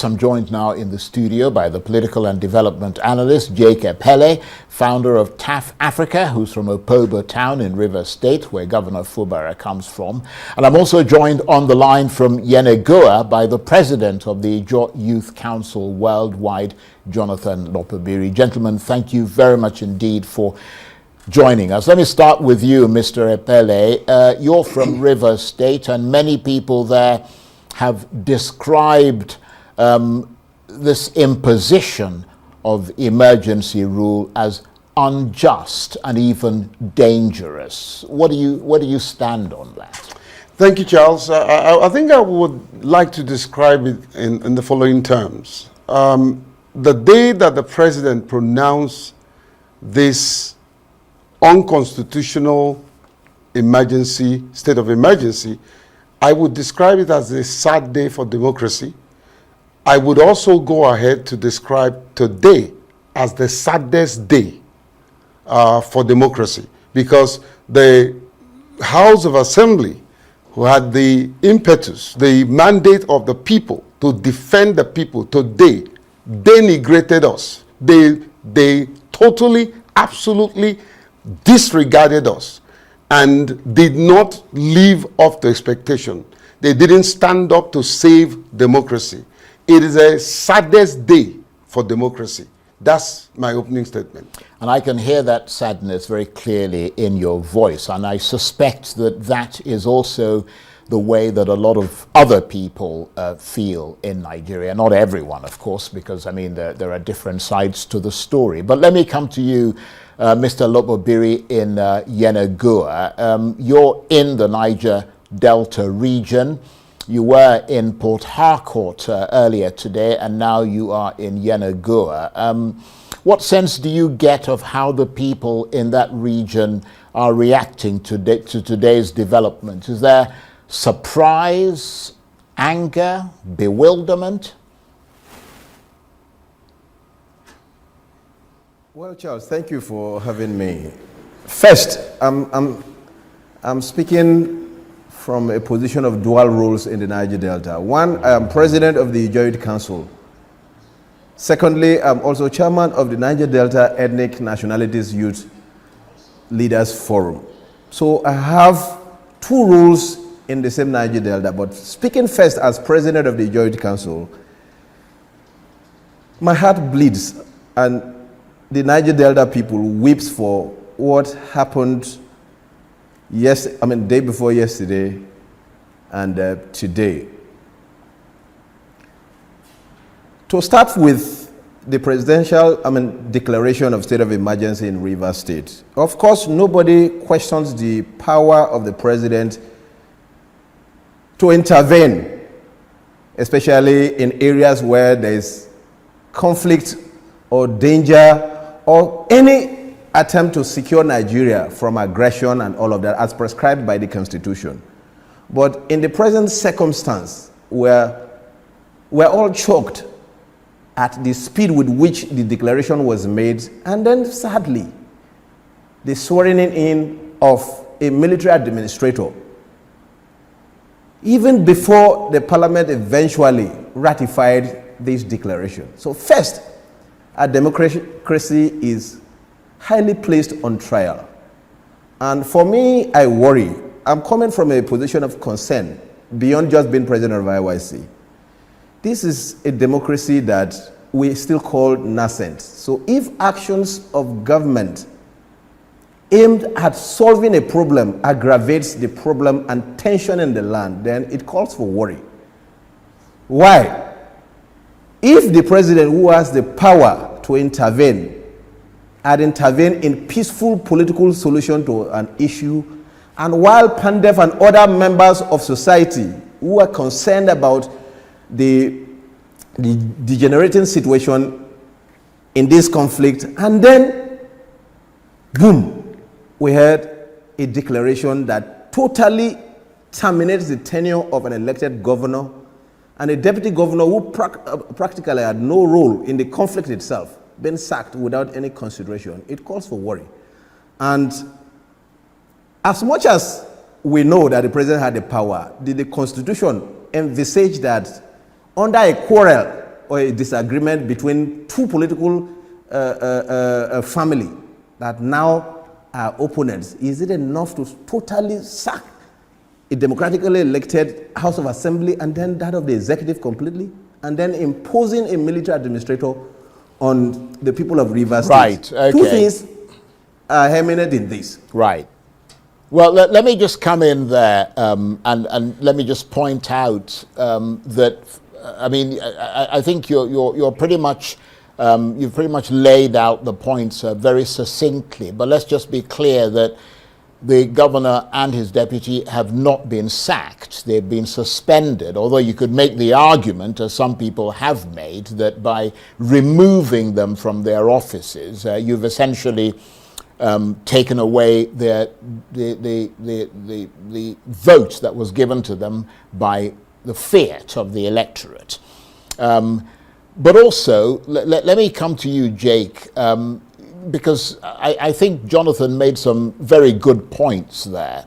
I'm joined now in the studio by the political and development analyst Jake Epele, founder of TAF Africa, who's from Opobo town in Rivers State, where Governor Fubara comes from. And I'm also joined on the line from Yenagoa by the president of the Ijaw Youth Council Worldwide, Jonathan Lopobiri. Gentlemen, thank you very much indeed for joining us. Let me start with you, Mr. Epele. You're from Rivers State, and many people there have described this imposition of emergency rule as unjust and even dangerous. What do you stand on that? Thank you, Charles. I think I would like to describe it in the following terms. The day that the president pronounced this unconstitutional state of emergency, I would describe it as a sad day for democracy. I would also go ahead to describe today as the saddest day for democracy, because the House of Assembly, who had the impetus, the mandate of the people to defend the people, today denigrated us. They totally, absolutely disregarded us and did not live up to expectation. They didn't stand up to save democracy. It is a saddest day for democracy. That's my opening statement. And I can hear that sadness very clearly in your voice. And I suspect that that is also the way that a lot of other people feel in Nigeria. Not everyone, of course, because, I mean, there are different sides to the story. But let me come to you, Mr. Lopobiri in Yenagoa. You're in the Niger Delta region. You were in Port Harcourt earlier today, and now you are in Yenagoa. What sense do you get of how the people in that region are reacting to today's development? Is there surprise, anger, bewilderment? Well, Charles, thank you for having me. First, I'm speaking from a position of dual roles in the Niger Delta. One, I am president of the Ijaw Youth Council. Secondly, I'm also chairman of the Niger Delta Ethnic Nationalities Youth Leaders Forum. So I have two roles in the same Niger Delta, but speaking first as president of the Ijaw Youth Council, my heart bleeds and the Niger Delta people weeps for what happened day before yesterday and today. To start with the presidential declaration of state of emergency in Rivers State, of course, nobody questions the power of the president to intervene, especially in areas where there is conflict or danger or any attempt to secure Nigeria from aggression and all of that as prescribed by the Constitution. But in the present circumstance, we're all choked at the speed with which the declaration was made, and then sadly, the swearing in of a military administrator, even before the parliament eventually ratified this declaration. So first, our democracy is highly placed on trial. And for me, I worry. I'm coming from a position of concern beyond just being president of IYC. This is a democracy that we still call nascent. So if actions of government aimed at solving a problem aggravates the problem and tension in the land, then it calls for worry. Why? If the president, who has the power to intervene, had intervened in peaceful political solution to an issue, and while Pandef and other members of society who are concerned about the degenerating situation in this conflict, and then, boom, we heard a declaration that totally terminates the tenure of an elected governor and a deputy governor who practically had no role in the conflict itself, been sacked without any consideration. It calls for worry. And as much as we know that the president had the power, the Constitution envisaged that under a quarrel or a disagreement between two political family that now are opponents, is it enough to totally sack a democratically elected House of Assembly and then that of the executive completely, and then imposing a military administrator on the people of Rivers State? Right, okay. Two things are eminent in this. Right. Well, let me just come in there and let me just point out that, I mean, I think you're pretty much, you've pretty much laid out the points very succinctly, but let's just be clear that the governor and his deputy have not been sacked. They've been suspended, although you could make the argument, as some people have made, that by removing them from their offices, you've essentially taken away the vote that was given to them by the fiat of the electorate. But also, let me come to you, Jake, because I think Jonathan made some very good points there.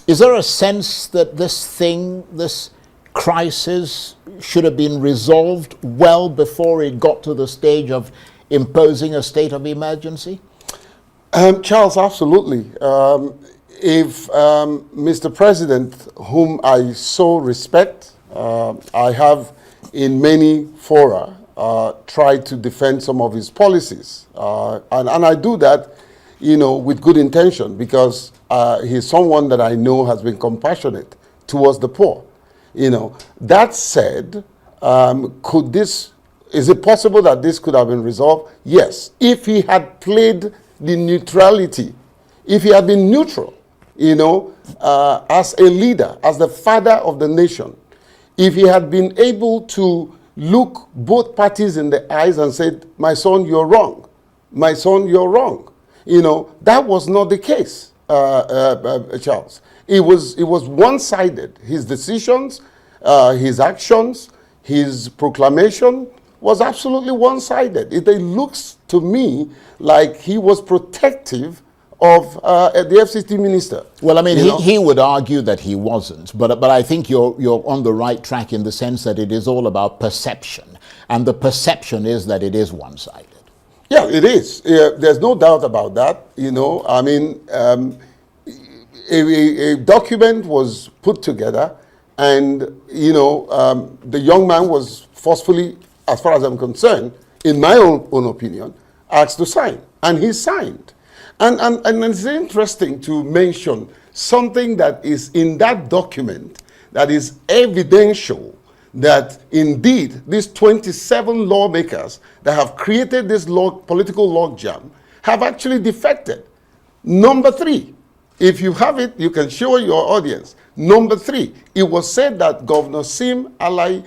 Is there a sense that this crisis, should have been resolved well before it got to the stage of imposing a state of emergency? Charles, absolutely. If Mr. President, whom I so respect, I have in many fora tried to defend some of his policies. And I do that, with good intention, because he's someone that I know has been compassionate towards the poor. That said, is it possible that this could have been resolved? Yes. If he had played the neutrality, if he had been neutral, as a leader, as the father of the nation, if he had been able to look both parties in the eyes and said, my son, you're wrong. My son, you're wrong. That was not the case, Charles. It was one-sided. His decisions, his actions, his proclamation was absolutely one-sided. It looks to me like he was protective of the FCT minister. Well, I mean, he would argue that he wasn't, but I think you're on the right track in the sense that it is all about perception, and the perception is that it is one-sided. Yeah, it is. There's no doubt about that. I mean, a document was put together, and the young man was forcefully, as far as I'm concerned, in my own opinion, asked to sign, and he signed. And it's interesting to mention something that is in that document that is evidential that indeed these 27 lawmakers that have created this political logjam have actually defected. Number 3, if you have it, you can show your audience. Number 3, it was said that Governor Simeon Alai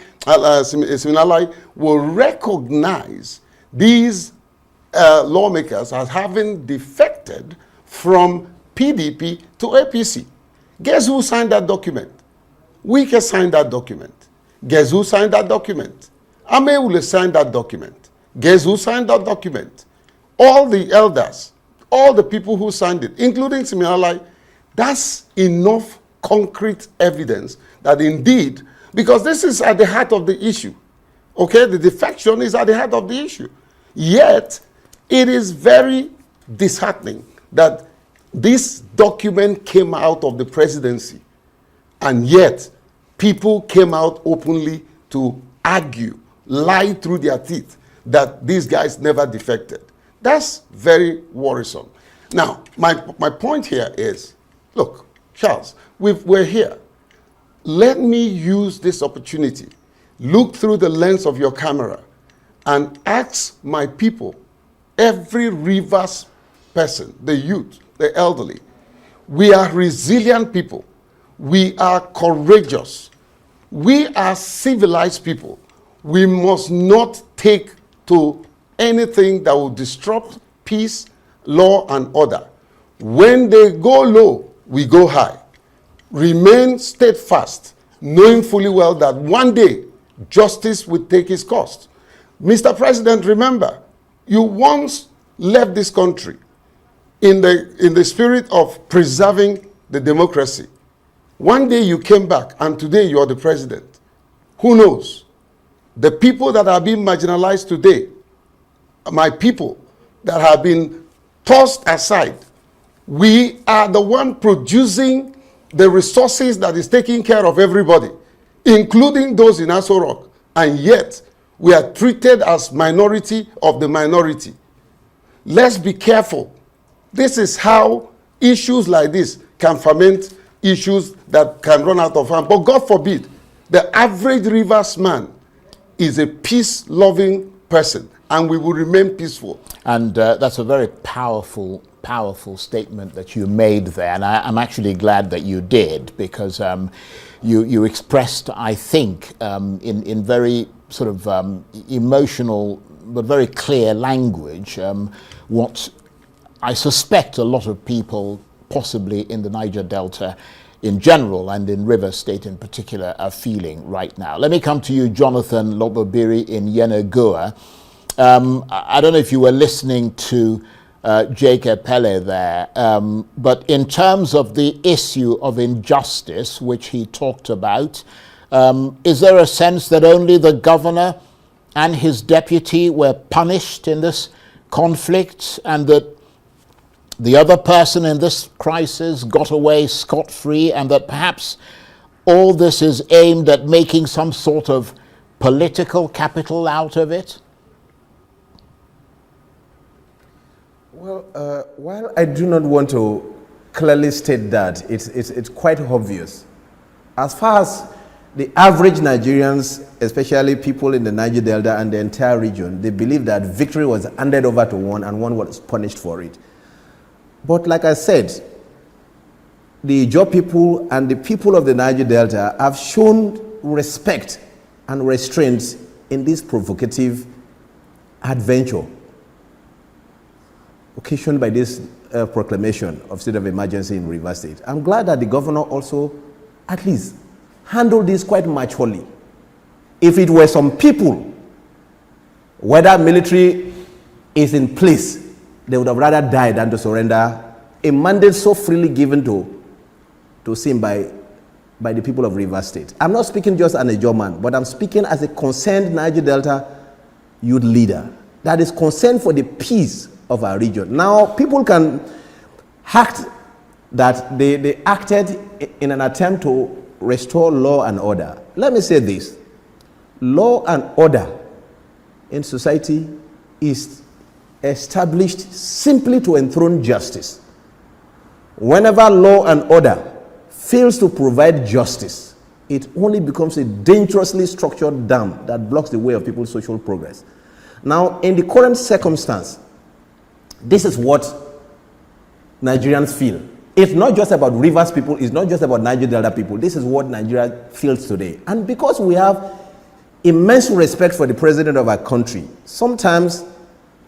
will recognize these lawmakers as having defected from PDP to APC. Guess who signed that document? Wike signed that document. Guess who signed that document? Amewule signed that document. Guess who signed that document? All the elders, all the people who signed it, including Simeon Alai. That's enough concrete evidence that indeed, because this is at the heart of the issue, okay? The defection is at the heart of the issue. Yet, it is very disheartening that this document came out of the presidency, and yet people came out openly to argue, lie through their teeth that these guys never defected. That's very worrisome. Now, my point here is, look, Charles, we're here. Let me use this opportunity, look through the lens of your camera, and ask my people, every Rivers person, the youth, the elderly, we are resilient people. We are courageous. We are civilized people. We must not take to anything that will disrupt peace, law, and order. When they go low, we go high. Remain steadfast, knowing fully well that one day justice will take its course. Mr. President, remember, you once left this country in the spirit of preserving the democracy. One day you came back, and today you are the president. Who knows? The people that are being marginalized today, my people that have been tossed aside, we are the one producing the resources that is taking care of everybody, including those in Aso Rock. And yet, we are treated as minority of the minority. Let's be careful. This is how issues like this can ferment issues that can run out of hand. But God forbid, the average Rivers man is a peace-loving person, and we will remain peaceful. And that's a very powerful statement that you made there, and I'm actually glad that you did, because you expressed, I think, in very sort of emotional but very clear language what I suspect a lot of people, possibly in the Niger Delta in general and in Rivers State in particular, are feeling right now. Let me come to you, Jonathan Lobobiri in Yenagoa. I don't know if you were listening to Jacob Pele there, but in terms of the issue of injustice, which he talked about, is there a sense that only the governor and his deputy were punished in this conflict, and that the other person in this crisis got away scot-free, and that perhaps all this is aimed at making some sort of political capital out of it? Well, while I do not want to clearly state that, it's quite obvious. As far as the average Nigerians, especially people in the Niger Delta and the entire region, they believe that victory was handed over to one and one was punished for it. But like I said, the Ijaw people and the people of the Niger Delta have shown respect and restraint in this provocative adventure occasioned by this proclamation of state of emergency in Rivers State. I'm glad that the governor also at least handled this quite maturely. If it were some people, whether military is in place, they would have rather died than to surrender a mandate so freely given to him by the people of Rivers State. I'm not speaking just as a Ijaw man, but I'm speaking as a concerned Niger Delta youth leader that is concerned for the peace of our region. Now, people can act that they acted in an attempt to restore law and order. Let me say this. Law and order in society is established simply to enthrone justice. Whenever law and order fails to provide justice, it only becomes a dangerously structured dam that blocks the way of people's social progress. Now, in the current circumstance, this is what Nigerians feel. It's not just about Rivers people, it's not just about Niger Delta people. This is what Nigeria feels today. And because we have immense respect for the president of our country, sometimes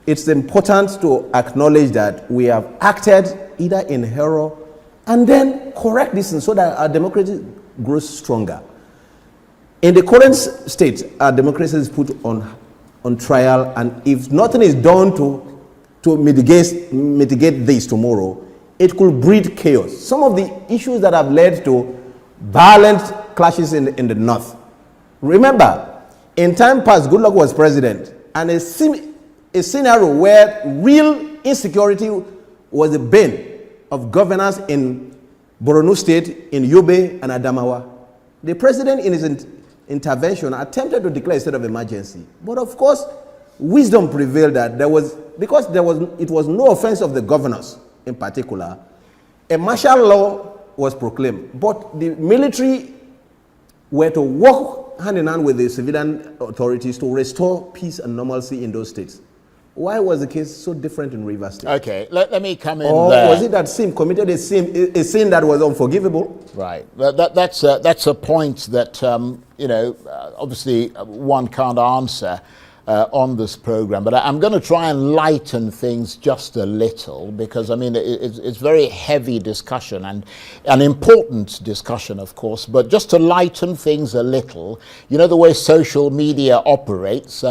it's important to acknowledge that we have acted either in error and then correct this so that our democracy grows stronger. In the current state, our democracy is put on trial, and if nothing is done to mitigate this tomorrow, it could breed chaos. Some of the issues that have led to violent clashes in the north. Remember, in time past, Goodluck was president, and a scenario where real insecurity was the bane of governance in Borno State, in Yobe and Adamawa. The president, in his intervention, attempted to declare a state of emergency. But of course, wisdom prevailed that it was no offense of the governors in particular, a martial law was proclaimed. But the military were to work hand in hand with the civilian authorities to restore peace and normalcy in those states. Why was the case so different in Rivers State? Okay, let me come in or there. Was it that Sim committed a sin that was unforgivable? Right. That's a point that, obviously one can't answer on this program, but I'm going to try and lighten things just a little, because I mean it's very heavy discussion and an important discussion, of course, but just to lighten things a little, you know the way social media operates,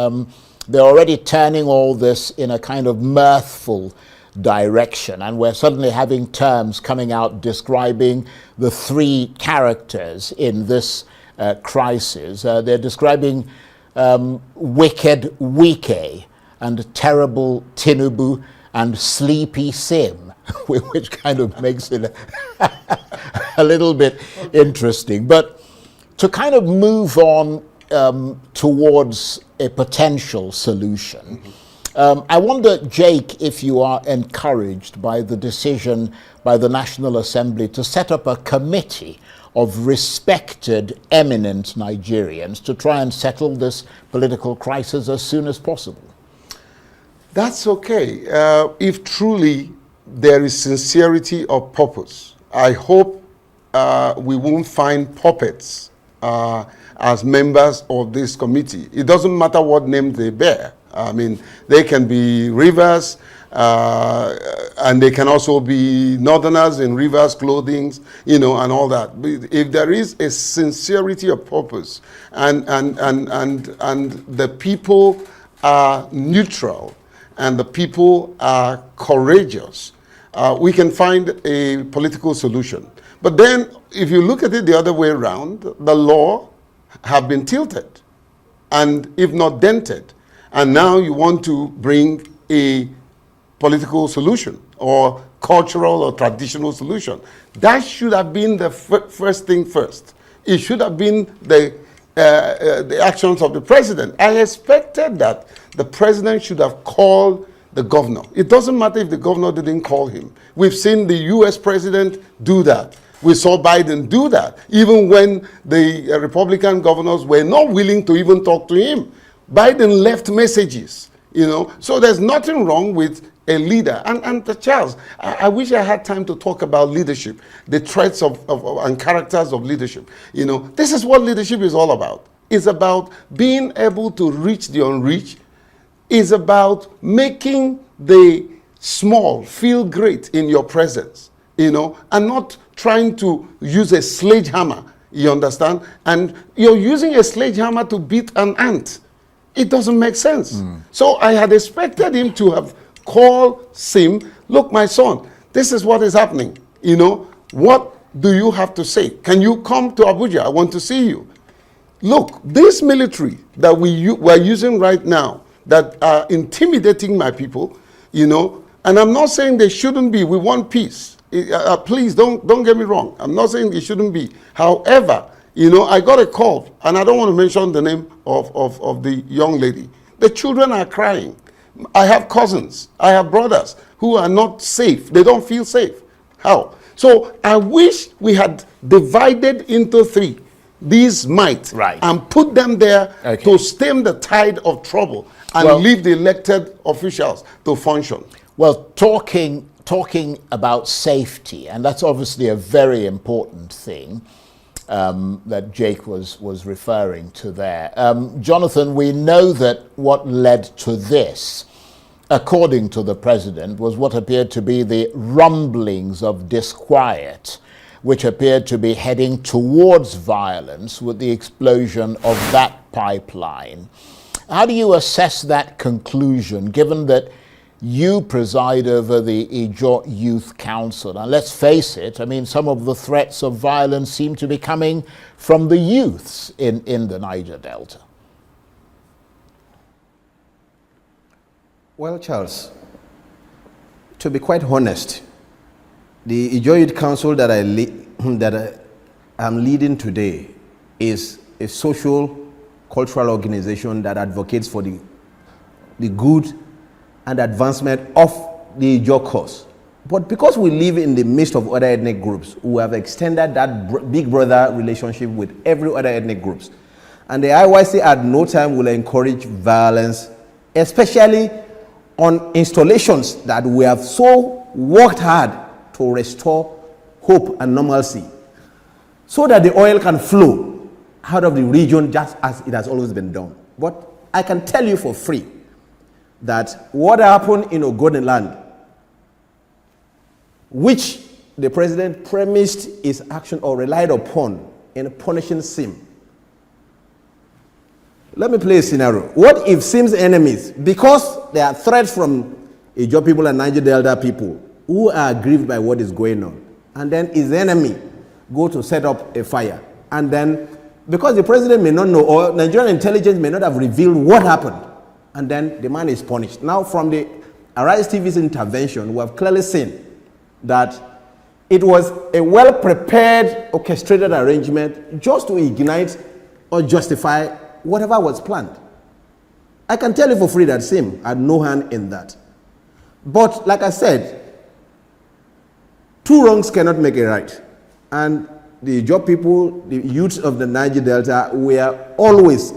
they're already turning all this in a kind of mirthful direction, and we're suddenly having terms coming out describing the three characters in this crisis. They're describing wicked Wike and terrible Tinubu and sleepy Sim, which kind of makes it a little bit interesting. But to kind of move on towards a potential solution, I wonder, Jake, if you are encouraged by the decision by the National Assembly to set up a committee of respected, eminent Nigerians to try and settle this political crisis as soon as possible. That's okay. If truly there is sincerity of purpose, I hope we won't find puppets as members of this committee. It doesn't matter what name they bear. I mean, they can be Rivers, and they can also be Northerners in Rivers clothing, you know, and all that. If there is a sincerity of purpose and the people are neutral and the people are courageous, we can find a political solution. But then, if you look at it the other way around, the law have been tilted, and if not dented, and now you want to bring a political solution or cultural or traditional solution. That should have been the first thing first. It should have been the actions of the president. I expected that the president should have called the governor. It doesn't matter if the governor didn't call him. We've seen the US president do that. We saw Biden do that, even when the Republican governors were not willing to even talk to him. Biden left messages, you know. So there's nothing wrong with a leader. And Charles, I wish I had time to talk about leadership, the traits and characters of leadership. You know, this is what leadership is all about. It's about being able to reach the unreached. It's about making the small feel great in your presence, you know, and not trying to use a sledgehammer, you understand? And you're using a sledgehammer to beat an ant. It doesn't make sense. So I had expected him to have called Sim, look, my son, this is what is happening. You know, what do you have to say? Can you come to Abuja? I want to see you. Look, this military that we're using right now that are intimidating my people, you know, and I'm not saying they shouldn't be. We want peace. Please don't get me wrong. I'm not saying it shouldn't be. However, you know, I got a call, and I don't want to mention the name of the young lady. The children are crying. I have cousins, I have brothers who are not safe. They don't feel safe. How? So I wish we had divided into three these might, right, and put them there to stem the tide of trouble and leave the elected officials to function. Well, talking about safety, and that's obviously a very important thing that Jake was referring to there. Jonathan, we know that what led to this, according to the president, was what appeared to be the rumblings of disquiet, which appeared to be heading towards violence with the explosion of that pipeline. How do you assess that conclusion, given that you preside over the Ijaw Youth Council? And let's face it, I mean, some of the threats of violence seem to be coming from the youths in the Niger Delta. Well, Charles, to be quite honest, the Ijaw Youth Council that I'm leading today is a social, cultural organization that advocates for the good and advancement of the Ijaw cause. But because we live in the midst of other ethnic groups who have extended that big brother relationship with every other ethnic groups, and the IYC at no time will encourage violence, especially on installations that we have so worked hard to restore hope and normalcy, so that the oil can flow out of the region just as it has always been done. But I can tell you for free that what happened in Ogoniland, which the president premised his action or relied upon in punishing Sim. Let me play a scenario. What if Sim's enemies, because there are threats from Ijaw people and Niger Delta people who are aggrieved by what is going on, and then his enemy go to set up a fire, and then because the president may not know, or Nigerian intelligence may not have revealed what happened, and then the man is punished. Now, from the Arise TV's intervention, we have clearly seen that it was a well-prepared, orchestrated arrangement just to ignite or justify whatever was planned. I can tell you for free that Sim had no hand in that. But like I said, two wrongs cannot make a right. And the Ijaw people, the youths of the Niger Delta, were always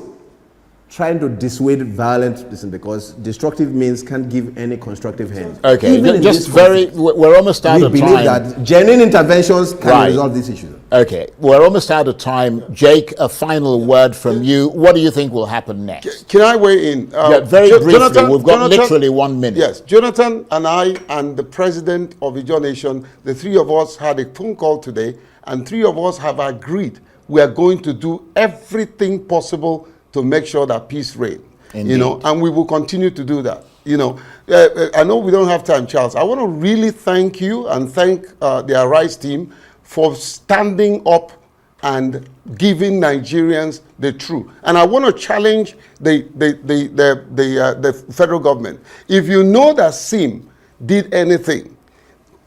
trying to dissuade violent, because destructive means can't give any constructive hand. Okay, we're almost out of time. We believe that genuine interventions can resolve this issue. Okay, we're almost out of time. Jake, a final word from you. What do you think will happen next? Can I weigh in? Very briefly, we've got literally 1 minute. Yes, Jonathan and I and the president of Ijaw Nation, the three of us had a phone call today, and three of us have agreed we are going to do everything possible to make sure that peace reigns. You know, and we will continue to do that. You know, I know we don't have time, Charles. I want to really thank you and thank the Arise team for standing up and giving Nigerians the truth. And I want to challenge the federal government. If you know that Sim did anything,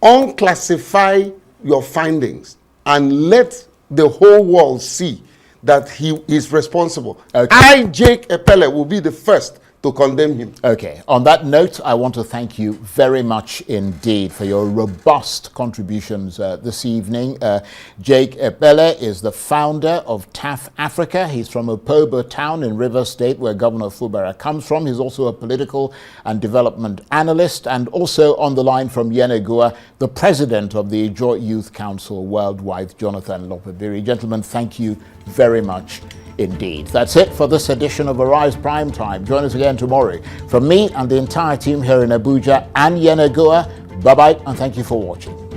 unclassify your findings and let the whole world see that he is responsible. Okay. I, Jake Epele, will be the first to condemn him. Okay. On that note, I want to thank you very much indeed for your robust contributions this evening. Jake Epele is the founder of TAF Africa. He's from Opobo town in Rivers State, where Governor Fubara comes from. He's also a political and development analyst, and also on the line from Yenagoa, the president of the Ijaw Youth Council Worldwide, Jonathan Lopebiri. Gentlemen, thank you very much indeed. That's it for this edition of Arise Prime Time. Join us again tomorrow. From me and the entire team here in Abuja and Yenagoa, bye-bye and thank you for watching.